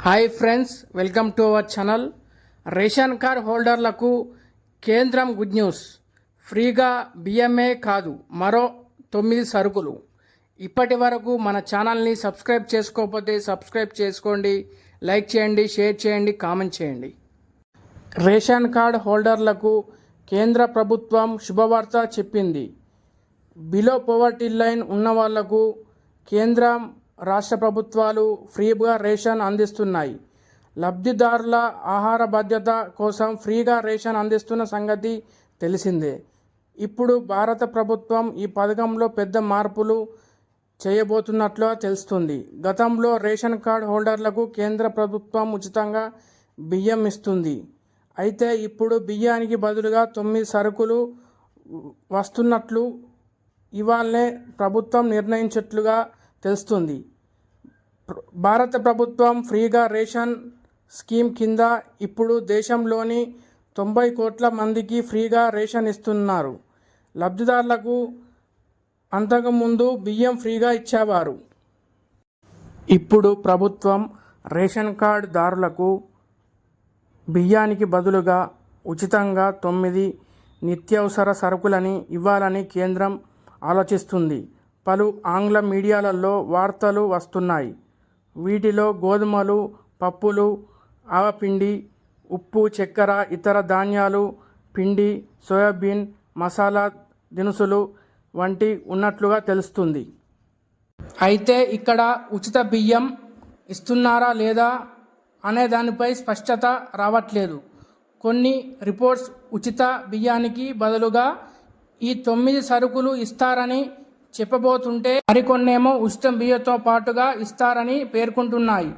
Hi friends, welcome to our channel. Ration card హోల్డర్లకు కేంద్రం good news. ఫ్రీగా బియ్యమే కాదు, మరో 9 సరుకులు. ఇప్పటి వరకు మన ఛానల్ని సబ్స్క్రైబ్ చేసుకోకపోతే సబ్స్క్రైబ్ చేసుకోండి, లైక్ చేయండి, షేర్ చేయండి, కామెంట్ చేయండి. రేషన్ కార్డ్ హోల్డర్లకు కేంద్ర ప్రభుత్వం శుభవార్త చెప్పింది. బిలో పోవర్టీ లైన్ ఉన్న వాళ్లకు కేంద్రం రాష్ట్ర ప్రభుత్వాలు ఫ్రీగా రేషన్ అందిస్తున్నాయి. లబ్ధిదారుల ఆహార భద్రత కోసం ఫ్రీగా రేషన్ అందిస్తున్న సంగతి తెలిసిందే. ఇప్పుడు భారత ప్రభుత్వం ఈ పథకంలో పెద్ద మార్పులు చేయబోతున్నట్లు తెలుస్తుంది. గతంలో రేషన్ కార్డ్ హోల్డర్లకు కేంద్ర ప్రభుత్వం ఉచితంగా బియ్యం ఇస్తుంది. అయితే ఇప్పుడు బియ్యానికి బదులుగా 9 సరుకులు వస్తున్నట్లు ఇవాళనే ప్రభుత్వం నిర్ణయించినట్లుగా తెలుస్తుంది. భారత ప్రభుత్వం ఫ్రీగా రేషన్ స్కీమ్ కింద ఇప్పుడు దేశంలోని 90 కోట్ల మందికి ఫ్రీగా రేషన్ ఇస్తున్నారు. లబ్ధిదారులకు అంతకుముందు బియ్యం ఫ్రీగా ఇచ్చేవారు. ఇప్పుడు ప్రభుత్వం రేషన్ కార్డు దారులకు బియ్యానికి బదులుగా ఉచితంగా 9 నిత్యావసర సరుకులని ఇవ్వాలని కేంద్రం ఆలోచిస్తుంది. పలు ఆంగ్ల మీడియాలలో వార్తలు వస్తున్నాయి. వీటిలో గోధుమలు, పప్పులు, ఆవపిండి, ఉప్పు, చక్కెర, ఇతర ధాన్యాలు, పిండి, సోయాబీన్, మసాలా దినుసులు వంటి ఉన్నట్లుగా తెలుస్తుంది. అయితే ఇక్కడ ఉచిత బియ్యం ఇస్తున్నారా లేదా అనే దానిపై స్పష్టత రావట్లేదు. కొన్ని రిపోర్ట్స్ ఉచిత బియ్యానికి బదులుగా ఈ 9 సరుకులు ఇస్తారని చెప్పబోతుంటే, మరికొన్నేమో ఉచిత బియ్యంతో పాటుగా ఇస్తారని పేర్కొంటున్నాయి.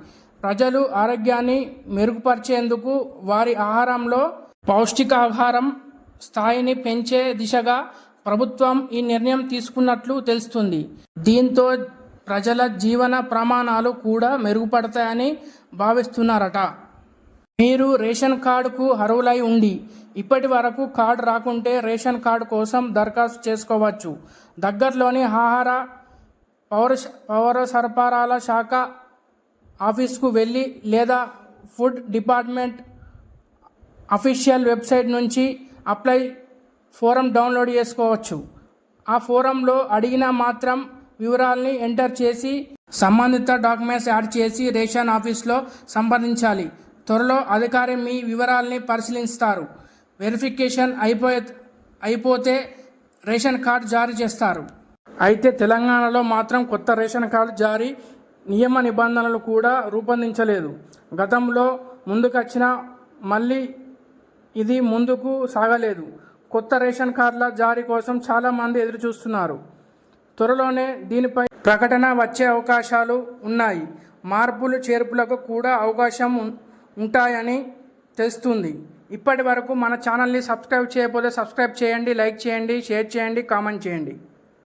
ప్రజలు ఆరోగ్యాన్ని మెరుగుపరిచేందుకు వారి ఆహారంలో పౌష్టికాహారం స్థాయిని పెంచే దిశగా ప్రభుత్వం ఈ నిర్ణయం తీసుకున్నట్లు తెలుస్తుంది. దీంతో ప్రజల జీవన ప్రమాణాలు కూడా మెరుగుపడతాయని భావిస్తున్నారట. మీరు రేషన్ కార్డుకు అర్హులై ఉండి ఇప్పటి వరకు కార్డు రాకుంటే రేషన్ కార్డు కోసం దరఖాస్తు చేసుకోవచ్చు. దగ్గరలోని ఆహార పౌర సరఫరాల శాఖ ఆఫీస్కు వెళ్ళి లేదా ఫుడ్ డిపార్ట్మెంట్ అఫీషియల్ వెబ్సైట్ నుంచి అప్లై ఫోరం డౌన్లోడ్ చేసుకోవచ్చు. ఆ ఫోరంలో అడిగిన మాత్రం వివరాల్ని ఎంటర్ చేసి సంబంధిత డాక్యుమెంట్స్ యాడ్ చేసి రేషన్ ఆఫీస్లో సంప్రదించాలి. త్వరలో అధికారి మీ వివరాల్ని పరిశీలిస్తారు. వెరిఫికేషన్ అయిపోతే రేషన్ కార్డు జారీ చేస్తారు. అయితే తెలంగాణలో మాత్రం కొత్త రేషన్ కార్డు జారీ నియమ నిబంధనలు కూడా రూపొందించలేదు. గతంలో ముందుకొచ్చిన మళ్ళీ ఇది ముందుకు సాగలేదు. కొత్త రేషన్ కార్డుల జారీ కోసం చాలామంది ఎదురు చూస్తున్నారు. త్వరలోనే దీనిపై ప్రకటన వచ్చే అవకాశాలు ఉన్నాయి. మార్పులు చేర్పులకు కూడా అవకాశం ఉంటాయని తెలుస్తుంది. ఇప్పటి వరకు మన ఛానల్ని సబ్స్క్రైబ్ చేయకపోతే సబ్స్క్రైబ్ చేయండి, లైక్ చేయండి, షేర్ చేయండి, కామెంట్ చేయండి.